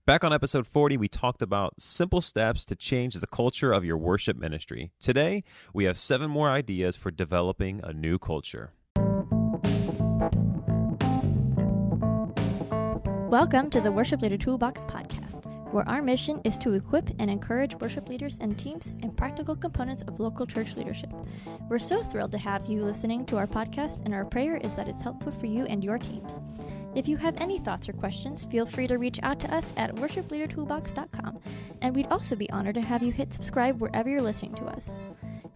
Back on episode 40, we talked about simple steps to change the culture of your worship ministry. Today, we have 7 more ideas for developing a new culture. Welcome to the Worship Leader Toolbox podcast, where our mission is to equip and encourage worship leaders and teams in practical components of local church leadership. We're so thrilled to have you listening to our podcast, and our prayer is that it's helpful for you and your teams. If you have any thoughts or questions, feel free to reach out to us at worshipleadertoolbox.com, and we'd also be honored to have you hit subscribe wherever you're listening to us.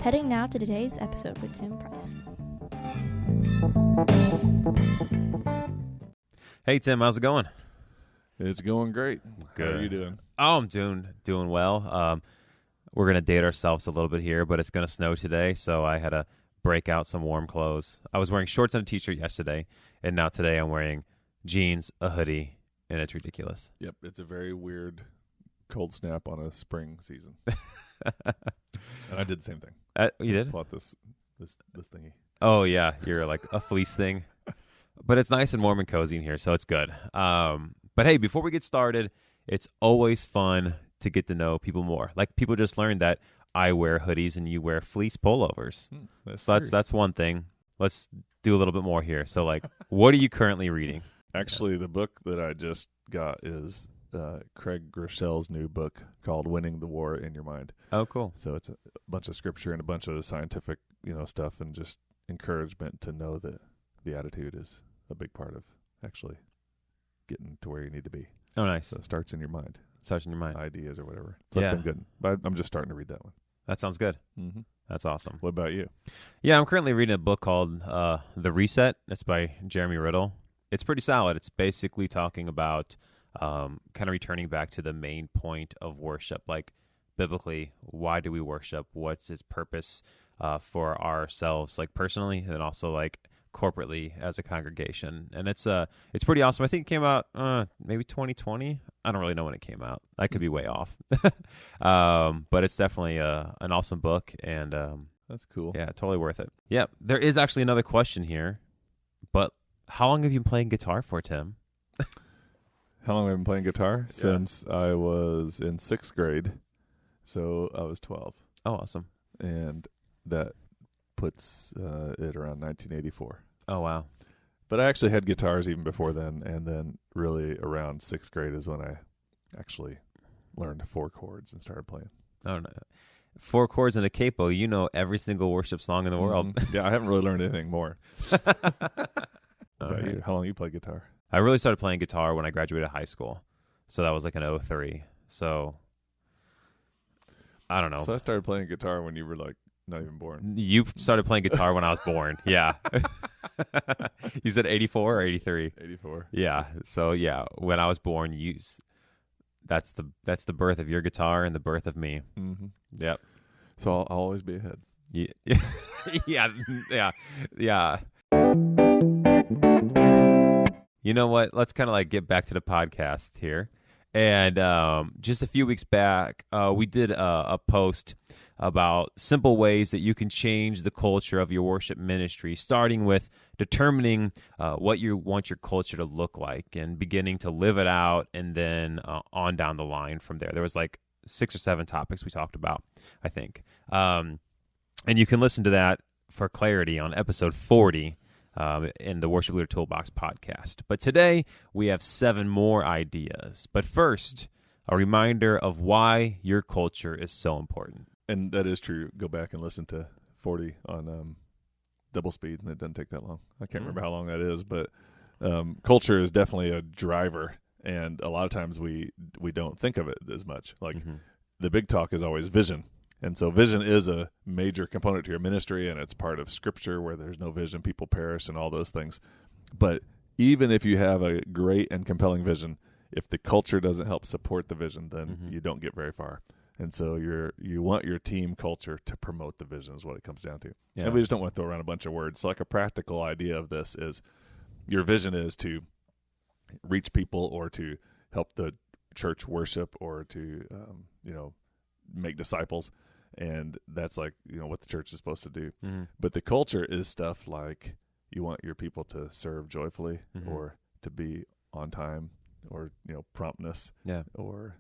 Heading now to today's episode with Tim Price. Hey, Tim, how's it going? It's going great. Good. How are you doing? Oh, I'm doing well. We're going to date ourselves a little bit here, but it's going to snow today, so I had to break out some warm clothes. I was wearing shorts and a t-shirt yesterday, and now today I'm wearing jeans, a hoodie, and it's ridiculous. Yep, it's a very weird cold snap on a spring season. And I did the same thing. You did? Bought this thingy. Oh, yeah. You're like a fleece thing. But it's nice and warm and cozy in here, so it's good. But hey, before we get started, it's always fun to get to know people more. Like, people just learned that I wear hoodies and you wear fleece pullovers. So that's one thing. Let's do a little bit more here. So, like, what are you currently reading? Actually, the book that I just got is Craig Groeschel's new book called Winning the War in Your Mind. Oh, cool. So it's a bunch of scripture and a bunch of scientific, stuff, and just encouragement to know that the attitude is a big part of actually getting to where you need to be. Oh, nice. So it starts in your mind. Starts in your mind. Ideas or whatever. So Yeah. that's been good. But I'm just starting to read that one. That sounds good. Mm-hmm. That's awesome. What about you? Yeah, I'm currently reading a book called The Reset. It's by Jeremy Riddle. It's pretty solid. It's basically talking about kind of returning back to the main point of worship. Like, biblically, why do we worship? What's its purpose for ourselves, like personally, and then also like corporately as a congregation. And it's pretty awesome. I think it came out maybe 2020. I don't really know when it came out. I could be way off. But it's definitely an awesome book, and That's cool. yeah, totally worth it. Yeah, there is actually another question here, but how long have you been playing guitar for, Tim? How long have I been playing guitar? Since I was in 6th grade. So I was 12. Oh, awesome. And that puts it around 1984. Oh, wow. But I actually had guitars even before then. And then really around 6th grade is when I actually learned 4 chords and started playing. Oh, no. 4 chords and a capo. You know every single worship song in the world. Yeah, I haven't really learned anything more. All About right. you? How long you play guitar? I really started playing guitar when I graduated high school. So that was like an 03. So I don't know. So I started playing guitar when you were like not even born. You started playing guitar when I was born. Yeah. You said 84 or 83? 84. Yeah. So yeah, when I was born, that's the birth of your guitar and the birth of me. Mm-hmm. Yep. So I'll always be ahead. Yeah. Yeah. You know what? Let's kind of like get back to the podcast here. And just a few weeks back, we did a post about simple ways that you can change the culture of your worship ministry, starting with determining what you want your culture to look like and beginning to live it out, and then on down the line from there. There was like 6 or 7 topics we talked about, I think. And you can listen to that for clarity on episode 40 in the Worship Leader Toolbox podcast. But today, we have 7 more ideas. But first, a reminder of why your culture is so important. And that is true. Go back and listen to 40 on double speed, and it doesn't take that long. I can't remember how long that is, but culture is definitely a driver, and a lot of times we don't think of it as much. Like the big talk is always vision. And so vision is a major component to your ministry, and it's part of Scripture. Where there's no vision, people perish, and all those things. But even if you have a great and compelling vision, if the culture doesn't help support the vision, then you don't get very far. And so you want your team culture to promote the vision is what it comes down to. Yeah. And we just don't want to throw around a bunch of words. So like a practical idea of this is your vision is to reach people or to help the church worship or to, make disciples. And that's like, what the church is supposed to do. Mm-hmm. But the culture is stuff like you want your people to serve joyfully or to be on time or promptness, Yeah. or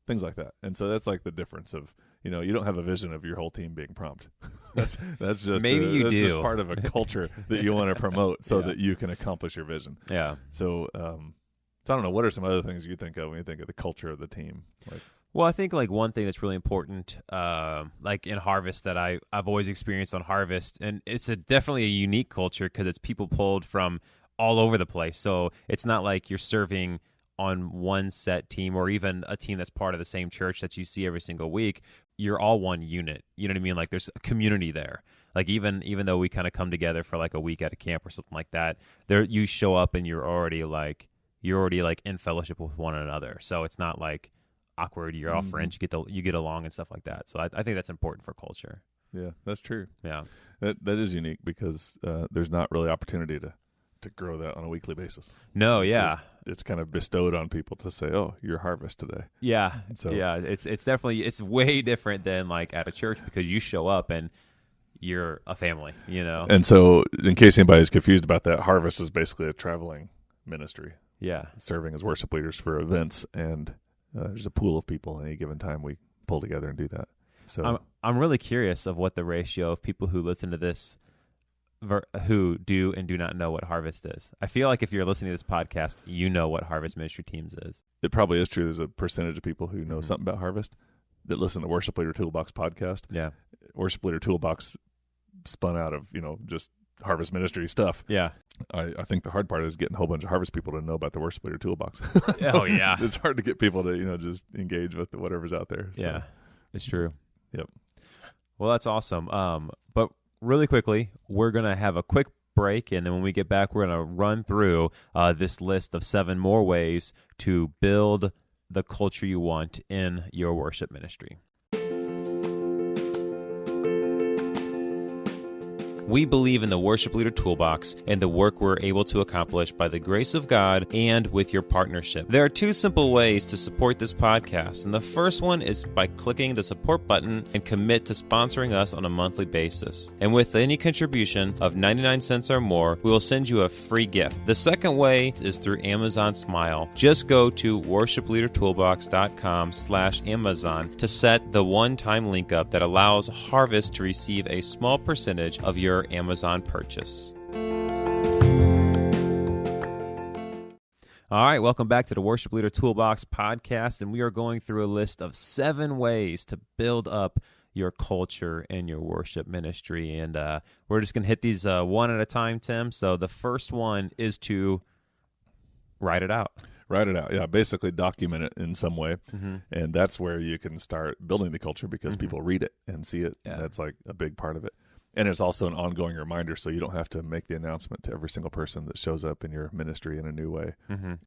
things like that. And so that's like the difference of, you don't have a vision of your whole team being prompt. that's just Maybe you that's do. just part of a culture that you want to promote so Yeah. that you can accomplish your vision. Yeah. So, so I don't know, what are some other things you think of when you think of the culture of the team? Like, Well, I think like one thing that's really important, like in Harvest that I've always experienced on Harvest, and it's definitely a unique culture because it's people pulled from all over the place. So it's not like you're serving on one set team or even a team that's part of the same church that you see every single week. You're all one unit. You know what I mean? Like there's a community there. Like even though we kind of come together for like a week at a camp or something like that, there you show up and you're already like in fellowship with one another. So it's not like awkward. You're all friends. You get along and stuff like that. So I think that's important for culture. yeah, that's true. Yeah. That is unique because there's not really opportunity to grow that on a weekly basis. No. Yeah. It's kind of bestowed on people to say, "Oh, you're Harvest today." Yeah. So- yeah. It's definitely way different than like at a church because you show up and you're a family. And so, in case anybody's confused about that, Harvest is basically a traveling ministry, Yeah. serving as worship leaders for events, and there's a pool of people at any given time we pull together and do that. So I'm really curious of what the ratio of people who listen to this who do and do not know what Harvest is. I feel like if you're listening to this podcast, you know what Harvest Ministry Teams is. it probably is true. There's a percentage of people who know something about Harvest that listen to Worship Leader Toolbox podcast. Yeah. Worship Leader Toolbox spun out of, just Harvest Ministry stuff. Yeah. I think the hard part is getting a whole bunch of Harvest people to know about the Worship Leader Toolbox. Oh, yeah. It's hard to get people to, just engage with whatever's out there. So. Yeah. It's true. Yep. Well, that's awesome. But really quickly, we're going to have a quick break, and then when we get back, we're going to run through this list of 7 more ways to build the culture you want in your worship ministry. We believe in the Worship Leader Toolbox and the work we're able to accomplish by the grace of God and with your partnership. There are 2 simple ways to support this podcast, and the first one is by clicking the support button and commit to sponsoring us on a monthly basis. And with any contribution of 99 cents or more, we will send you a free gift. The second way is through Amazon Smile. Just go to worshipleadertoolbox.com/Amazon to set the one-time link up that allows Harvest to receive a small percentage of your Amazon purchase. All right, welcome back to the Worship Leader Toolbox podcast, and we are going through a list of 7 ways to build up your culture in your worship ministry, and we're just going to hit these one at a time, Tim. So the first one is to write it out. Write it out. Yeah, basically document it in some way. And that's where you can start building the culture because people read it and see it. Yeah. And that's like a big part of it. And it's also an ongoing reminder, so you don't have to make the announcement to every single person that shows up in your ministry in a new way.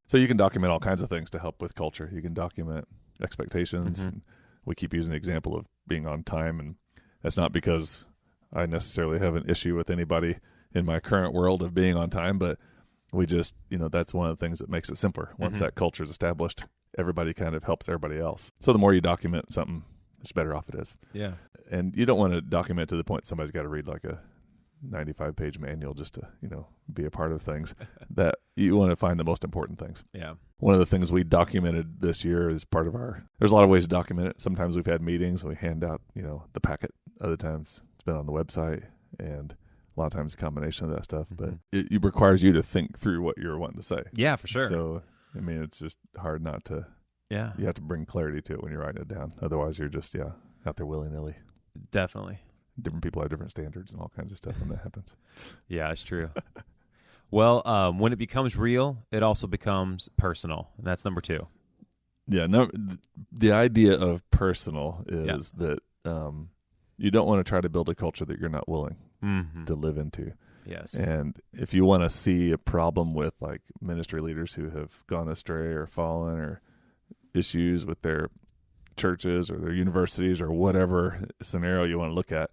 So you can document all kinds of things to help with culture. You can document expectations. And we keep using the example of being on time, and that's not because I necessarily have an issue with anybody in my current world of being on time, but we just, that's one of the things that makes it simpler. Once that culture is established, everybody kind of helps everybody else. So the more you document something, the better off it is. Yeah. And you don't want to document to the point somebody's got to read like a 95-page manual just to, be a part of things. That you want to find the most important things. Yeah. One of the things we documented this year is part of there's a lot of ways to document it. Sometimes we've had meetings and we hand out, the packet. Other times it's been on the website, and a lot of times a combination of that stuff. But it requires you to think through what you're wanting to say. Yeah, for sure. So, it's just hard not to. Yeah. You have to bring clarity to it when you're writing it down. Otherwise, you're just, out there willy-nilly. Definitely. Different people have different standards and all kinds of stuff when that happens. Yeah, it's true. Well, when it becomes real, it also becomes personal. And that's number 2. Yeah. No, the idea of personal is that you don't want to try to build a culture that you're not willing to live into. Yes. And if you want to see a problem with like ministry leaders who have gone astray or fallen or issues with their churches or their universities or whatever scenario you want to look at,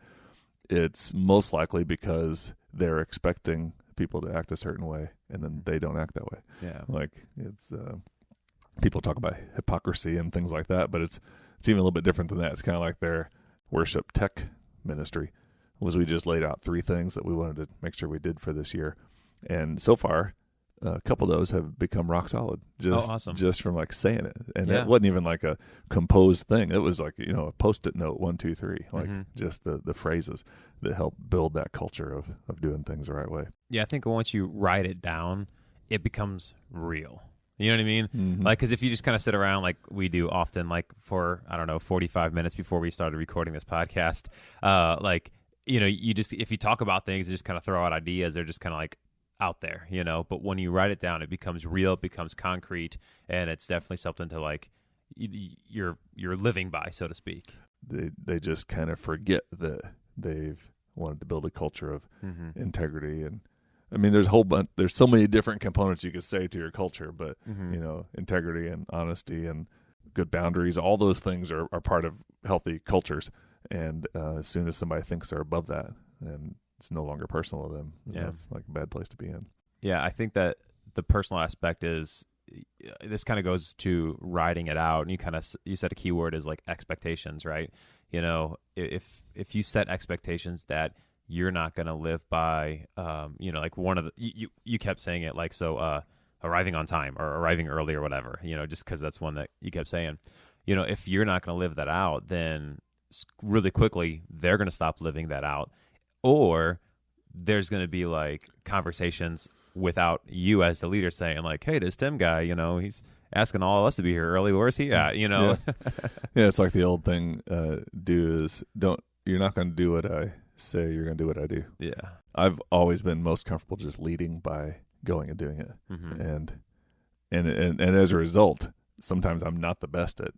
it's most likely because they're expecting people to act a certain way and then they don't act that way. Yeah. Like it's people talk about hypocrisy and things like that, but it's even a little bit different than that. It's kind of like their worship tech ministry was we just laid out 3 things that we wanted to make sure we did for this year. And so far, a couple of those have become rock solid. Just, awesome. Just from like saying it. And Yeah. it wasn't even like a composed thing. It was like, a Post-it note, 1, 2, 3, like just the phrases that help build that culture of doing things the right way. Yeah, I think once you write it down, it becomes real. You know what I mean? Mm-hmm. Like, because if you just kind of sit around like we do often, like for, 45 minutes before we started recording this podcast, you just, if you talk about things and just kind of throw out ideas, they're just kind of like out there, but when you write it down, it becomes real, it becomes concrete, and it's definitely something to like, you're living by, so to speak. They just kind of forget that they've wanted to build a culture of integrity. And I mean, there's so many different components you could say to your culture, but integrity and honesty and good boundaries, all those things are part of healthy cultures. And as soon as somebody thinks they're above that, and it's no longer personal to them, that's like a bad place to be in. Yeah, I think that the personal aspect is, this kind of goes to writing it out, and you said a key word is like expectations, right? If you set expectations that you're not going to live by, like one of the, you kept saying it like, so arriving on time or arriving early or whatever, just because that's one that you kept saying, if you're not going to live that out, then really quickly they're going to stop living that out, or there's going to be like conversations without you as the leader saying like, hey, this Tim guy, he's asking all of us to be here early. Where's he at? Yeah, it's like the old thing, you're not going to do what I say, you're going to do what I do. Yeah. I've always been most comfortable just leading by going and doing it. And as a result, sometimes I'm not the best at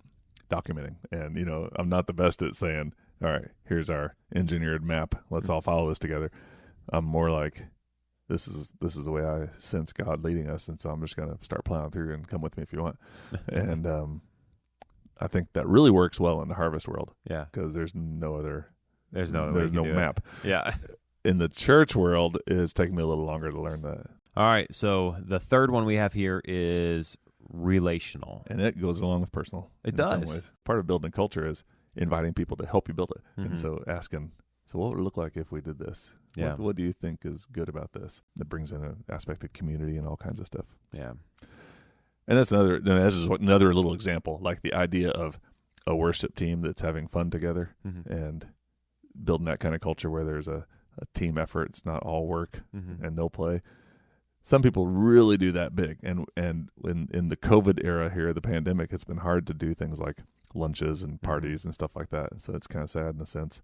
documenting, and I'm not the best at saying, all right, here's our engineered map, let's all follow this together. I'm more like, this is the way I sense God leading us, and so I'm just going to start plowing through, and come with me if you want. And I think that really works well in the harvest world. Yeah, because there's no map. Yeah. In the church world, it's taken me a little longer to learn that. All right, so the third one we have here is relational, and it goes along with personal. It does. Some ways. Part of building culture is inviting people to help you build it, and so asking, so what would it look like if we did this? Yeah. What do you think is good about this? That brings in an aspect of community and all kinds of stuff. Yeah. And that's another little example, like the idea of a worship team that's having fun together and building that kind of culture where there's a team effort. It's not all work and no play. Some people really do that big. And in the COVID era here, the pandemic, it's been hard to do things like lunches and parties and stuff like that. And so it's kind of sad in a sense,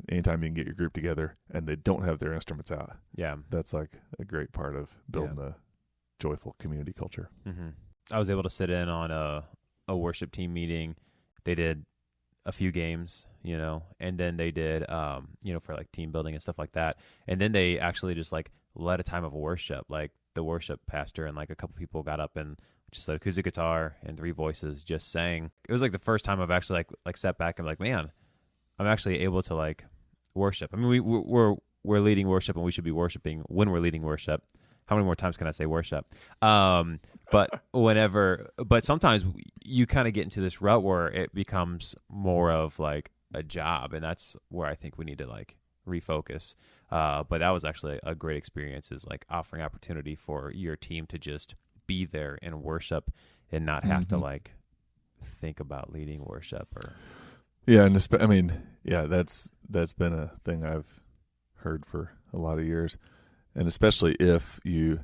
anytime you can get your group together and they don't have their instruments out. Yeah. That's like a great part of building a joyful community culture. I was able to sit in on a worship team meeting. They did a few games, and then they did, for like team building and stuff like that. And then they actually just like led a time of worship. Like the worship pastor and like a couple people got up and just an acoustic guitar and 3 voices just sang. It was like the first time I've actually like sat back and like, man, I'm actually able to like worship. I mean, we're leading worship, and we should be worshiping when we're leading worship. How many more times can I say worship? But sometimes you kind of get into this rut where it becomes more of like a job, and that's where I think we need to like refocus. But that was actually a great experience, is like offering opportunity for your team to just be there and worship and not have to like think about leading worship or. Yeah. And that's been a thing I've heard for a lot of years. And especially if you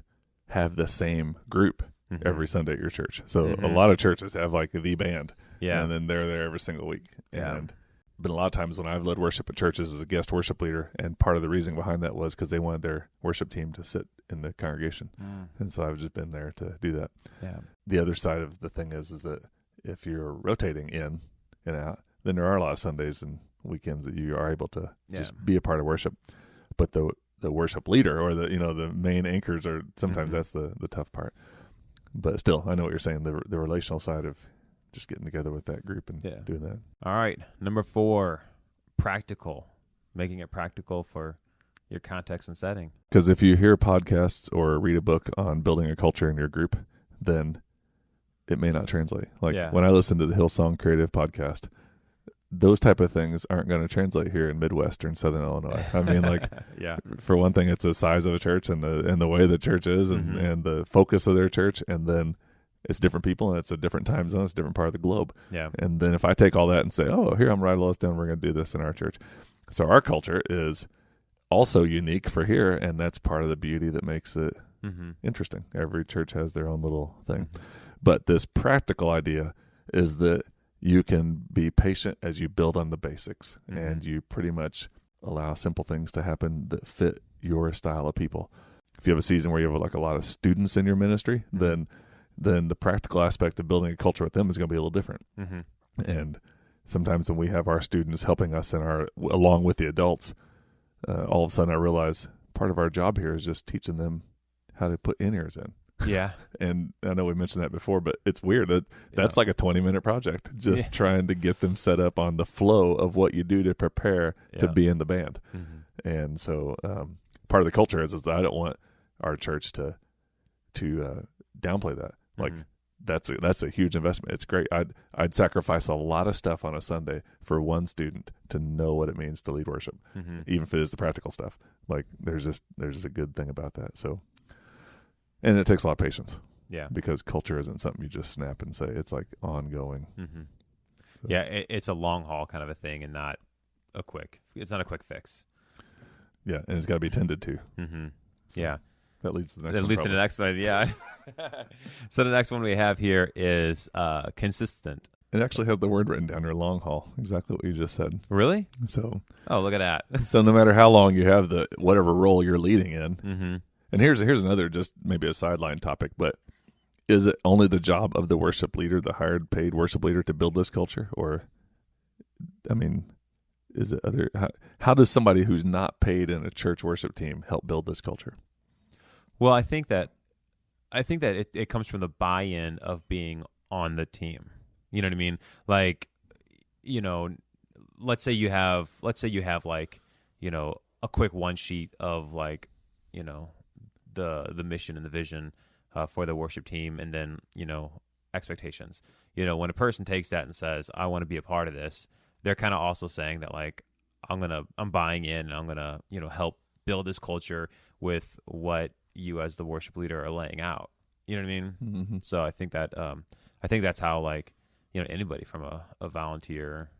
have the same group every Sunday at your church. So a lot of churches have like the band. Yeah. And then they're there every single week. Yeah. And been a lot of times when I've led worship at churches as a guest worship leader, and part of the reason behind that was because they wanted their worship team to sit in the congregation. And so I've just been there to do that. Yeah. The other side of the thing is that if you're rotating in and out, then there are a lot of Sundays and weekends that you are able to just be a part of worship. But the worship leader or the main anchors are sometimes that's the tough part. But still, I know what you're saying, the relational side of just getting together with that group and doing that. All right. Number 4, practical, making it practical for your context and setting. Because if you hear podcasts or read a book on building a culture in your group, then it may not translate. Like when I listen to the Hillsong Creative podcast, those type of things aren't going to translate here in Midwestern Southern Illinois. I mean, like, Yeah. for one thing, it's the size of a church and the way the church is and the focus of their church, and then it's different people and it's a different time zone, it's a different part of the globe. Yeah. And then if I take all that and say, oh, here I'm right Lewiston, we're going to do this in our church. So our culture is also unique for here, and that's part of the beauty that makes it interesting. Every church has their own little thing. But this practical idea is that you can be patient as you build on the basics, and you pretty much allow simple things to happen that fit your style of people. If you have a season where you have like a lot of students in your ministry, then the practical aspect of building a culture with them is going to be a little different. And sometimes when we have our students helping us along with the adults, all of a sudden I realize part of our job here is just teaching them how to put in-ears in. Yeah. And I know we mentioned that before, but it's weird. That's like a 20-minute project, just trying to get them set up on the flow of what you do to prepare to be in the band. And so part of the culture is that I don't want our church to downplay that. Like, that's a huge investment. It's great. I'd sacrifice a lot of stuff on a Sunday for one student to know what it means to lead worship, even if it is the practical stuff. Like, there's just a good thing about that. So, and it takes a lot of patience. Yeah, because culture isn't something you just snap and say. It's like ongoing. So. Yeah, it's a long haul kind of a thing, and not a quick. It's not a quick fix. Yeah, and it's got to be tended to. So. Yeah. That leads to the next one. That leads to the next one, yeah. So the next one we have here is consistent. It actually has the word written down here, long haul. Exactly what you just said. Really? So. Oh, look at that. So no matter how long you have whatever role you're leading in, and here's another, just maybe a sideline topic, but is it only the job of the worship leader, the hired paid worship leader, to build this culture? Or, I mean, is it other? How does somebody who's not paid in a church worship team help build this culture? Well, I think that it comes from the buy-in of being on the team. You know what I mean? Like, you know, let's say you have like, you know, a quick one sheet of like, you know, the mission and the vision for the worship team, and then, you know, expectations. You know, when a person takes that and says, I want to be a part of this, they're kind of also saying that, like, I'm buying in, and I'm gonna, you know, help build this culture with what you as the worship leader are laying out. You know what I mean? So I think that's how, like, you know, anybody from a volunteer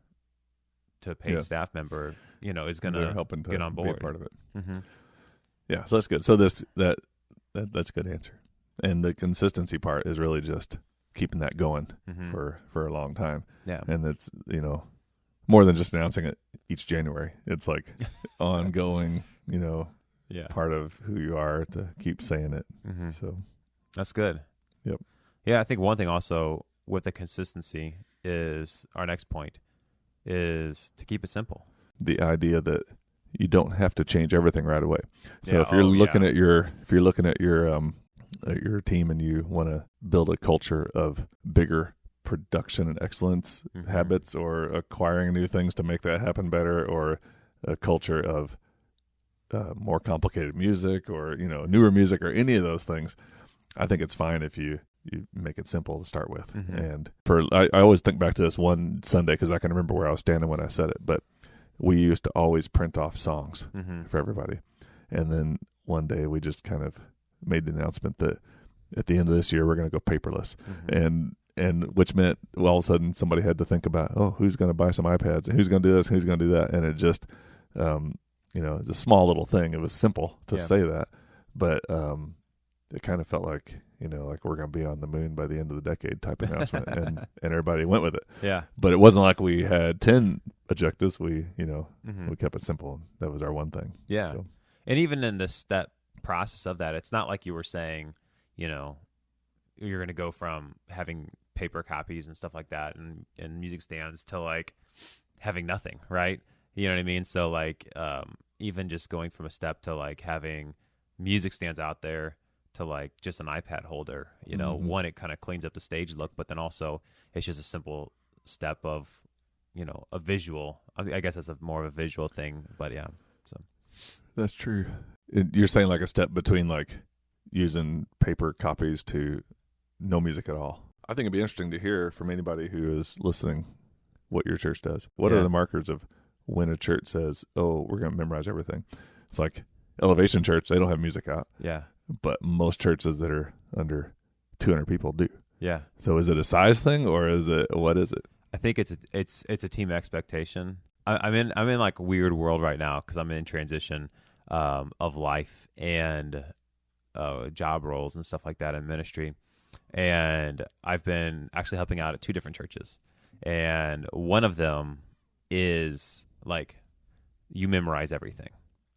to a paid staff member, you know, is gonna helping to get on board, be a part of it. Yeah, so that's good. So that's a good answer. And the consistency part is really just keeping that going for a long time. Yeah, and it's, you know, more than just announcing it each January. It's like ongoing, you know. Yeah, part of who you are to keep saying it. So that's good. Yep. Yeah, I think one thing also with the consistency is our next point is to keep it simple. The idea that you don't have to change everything right away. So if you're looking at your team and you want to build a culture of bigger production and excellence habits, or acquiring new things to make that happen better, or a culture of more complicated music, or, you know, newer music, or any of those things, I think it's fine if you make it simple to start with. And I always think back to this one Sunday, because I can remember where I was standing when I said it, but we used to always print off songs for everybody. And then one day we just kind of made the announcement that at the end of this year we're going to go paperless. And which meant, well, all of a sudden somebody had to think about, oh, who's going to buy some iPads, and who's going to do this, who's going to do that. And it just, you know, it's a small little thing. It was simple to say that, but it kind of felt like, you know, like we're going to be on the moon by the end of the decade type announcement, and everybody went with it. Yeah. But it wasn't like we had 10 objectives. We, you know, we kept it simple. That was our one thing. Yeah. So. And even in the step process of that, it's not like you were saying, you know, you're going to go from having paper copies and stuff like that and music stands to like having nothing, right? You know what I mean? So like, even just going from a step to like having music stands out there to like just an iPad holder, you know, one, it kind of cleans up the stage look, but then also it's just a simple step of, you know, a visual. I guess that's more of a visual thing, but yeah. So that's true. You're saying like a step between like using paper copies to no music at all. I think it'd be interesting to hear from anybody who is listening what your church does. What Yeah. are the markers of when a church says, "Oh, we're going to memorize everything"? It's like Elevation Church; they don't have music out, Yeah. but most churches that are under 200 people do. Yeah. So, is it a size thing, or is it what is it? I think it's a team expectation. I'm in like a weird world right now because I'm in transition of life and job roles and stuff like that in ministry, and I've been actually helping out at 2 different churches, and one of them is like you memorize everything.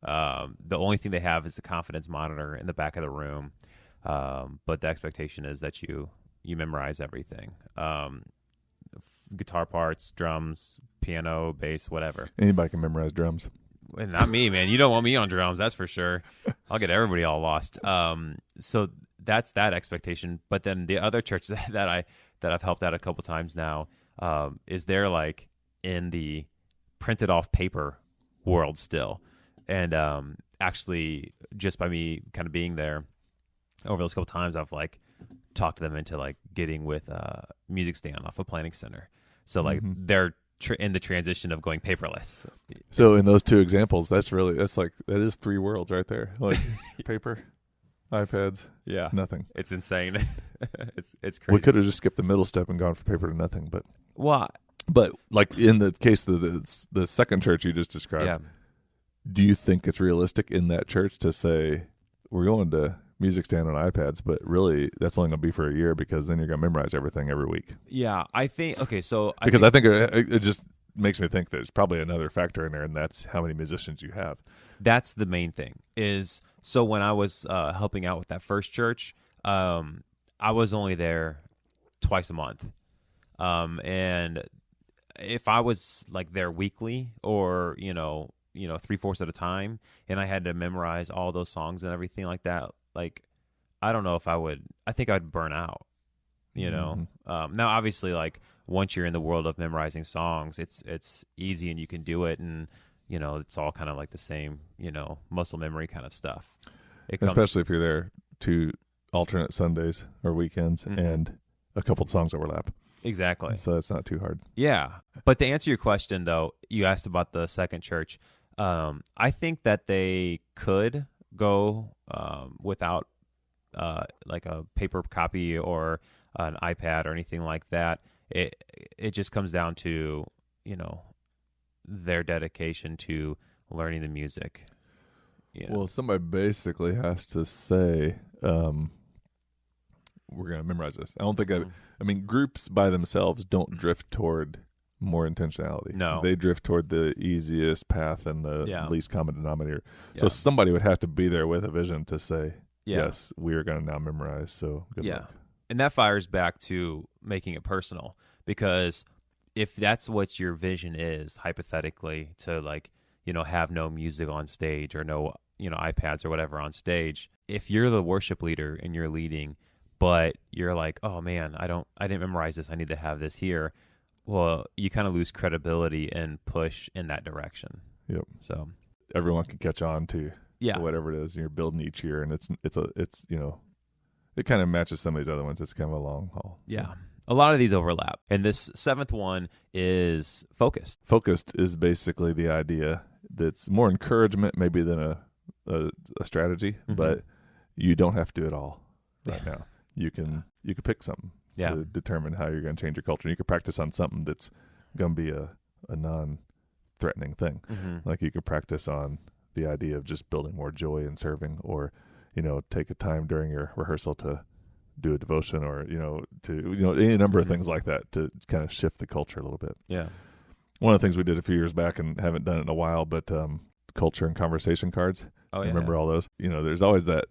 The only thing they have is the confidence monitor in the back of the room, but the expectation is that you memorize everything. Guitar parts, drums, piano, bass, whatever. Anybody can memorize drums. And not me, man. You don't want me on drums, that's for sure. I'll get everybody all lost. So that's that expectation. But then the other church that I've helped out a couple times now is they're like in the printed off paper world still. And actually, just by me kind of being there over those couple times, I've like talked them into like getting with Music Stand off of Planning Center. So like they're in the transition of going paperless. So in those 2 examples, that is 3 worlds right there. Like paper, iPads, Yeah, nothing. it's insane. it's crazy. We could have just skipped the middle step and gone from paper to nothing, but Well, like in the case of the second church you just described, yeah. do you think it's realistic in that church to say we're going to Music Stand on iPads, but really that's only going to be for a year because then you're going to memorize everything every week? Yeah, I think okay. So I think it just makes me think there's probably another factor in there, and that's how many musicians you have. that's the main thing. Is so when I was helping out with that first church, I was only there twice a month, and if I was like there weekly or 3/4 at a time, and I had to memorize all those songs and everything like that, like I don't know if I think I'd burn out. Now obviously like once you're in the world of memorizing songs, it's easy and you can do it, and it's all kind of like the same muscle memory kind of stuff. Especially if you're there 2 alternate Sundays or weekends and a couple of songs overlap. Exactly. So that's not too hard. Yeah. But to answer your question though, you asked about the second church. I think that they could go without like a paper copy or an iPad or anything like that. It just comes down to their dedication to learning the music. Well, somebody basically has to say we're going to memorize this. I don't think I mean groups by themselves don't drift toward more intentionality. No. They drift toward the easiest path and the Yeah. least common denominator. Yeah. So somebody would have to be there with a vision to say, Yeah. yes, we are going to now memorize. So good luck. And that fires back to making it personal, because if that's what your vision is, hypothetically, to like, have no music on stage or no, iPads or whatever on stage, if you're the worship leader and you're leading, but you're like, oh man, I didn't memorize this, I need to have this here. Well, you kind of lose credibility and push in that direction. Yep. So Everyone can catch on to yeah, whatever it is you're building each year, and it's it kind of matches some of these other ones. It's kind of a long haul. So. yeah. A lot of these overlap. And this 7th one is focused. Focused is basically the idea that's more encouragement maybe than a strategy, but you don't have to do it all right now. You can pick something to determine how you're going to change your culture. You can practice on something that's going to be a non-threatening thing. Like you could practice on the idea of just building more joy in serving, or take a time during your rehearsal to do a devotion, or any number of things like that to kind of shift the culture a little bit. Yeah. One of the things we did a few years back and haven't done it in a while, but culture and conversation cards. Oh yeah. Remember all those? There's always that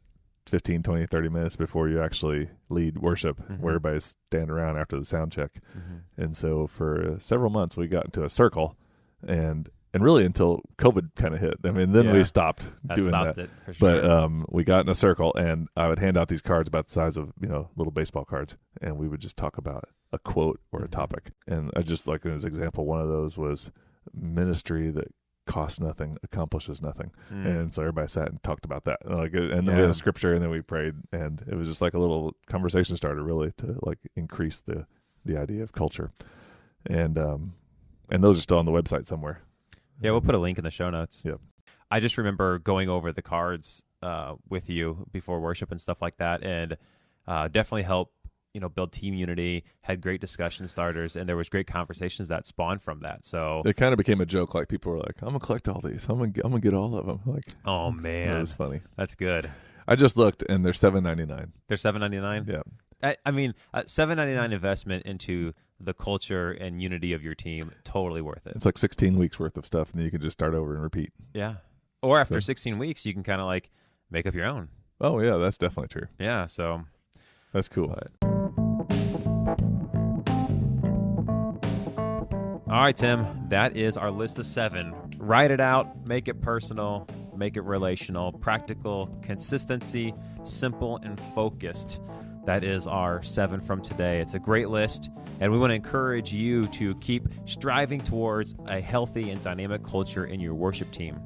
15, 20, 30 minutes before you actually lead worship where everybody's standing around after the sound check. And so for several months we got into a circle, and really until COVID kind of hit. I mean, then we stopped doing that. It for sure. But we got in a circle, and I would hand out these cards about the size of little baseball cards, and we would just talk about a quote or a topic. And I just like as an example, one of those was ministry that costs nothing, accomplishes nothing. And so everybody sat and talked about that. And then we had a scripture, and then we prayed, and it was just like a little conversation starter, really, to like increase the idea of culture. And And those are still on the website somewhere. Yeah, we'll put a link in the show notes. Yep. I just remember going over the cards with you before worship and stuff like that, and definitely helped build team unity. Had great discussion starters, and there was great conversations that spawned from that. So it kind of became a joke. Like people were like, "I'm gonna collect all these. I'm gonna get all of them." Like, oh man, that was funny. That's good. I just looked, and they're $7.99. They're $7.99. Yeah. I mean, $7.99 investment into the culture and unity of your team, totally worth it. It's like 16 weeks worth of stuff, and then you can just start over and repeat. Yeah. Or after 16 weeks, you can kind of like make up your own. Oh yeah, that's definitely true. Yeah. So that's cool. All right, Tim, that is our list of 7. Write it out, make it personal, make it relational, practical, consistency, simple, and focused. That is our 7 from today. It's a great list, and we want to encourage you to keep striving towards a healthy and dynamic culture in your worship team.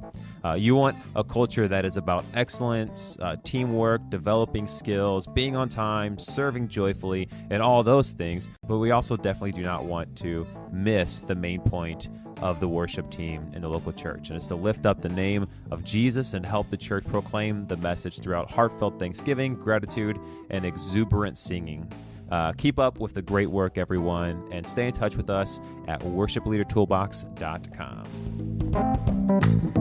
You want a culture that is about excellence, teamwork, developing skills, being on time, serving joyfully, and all those things. But we also definitely do not want to miss the main point of the worship team in the local church, and it's to lift up the name of Jesus and help the church proclaim the message throughout heartfelt thanksgiving, gratitude, and exuberant singing. Keep up with the great work, everyone, and stay in touch with us at worshipleadertoolbox.com.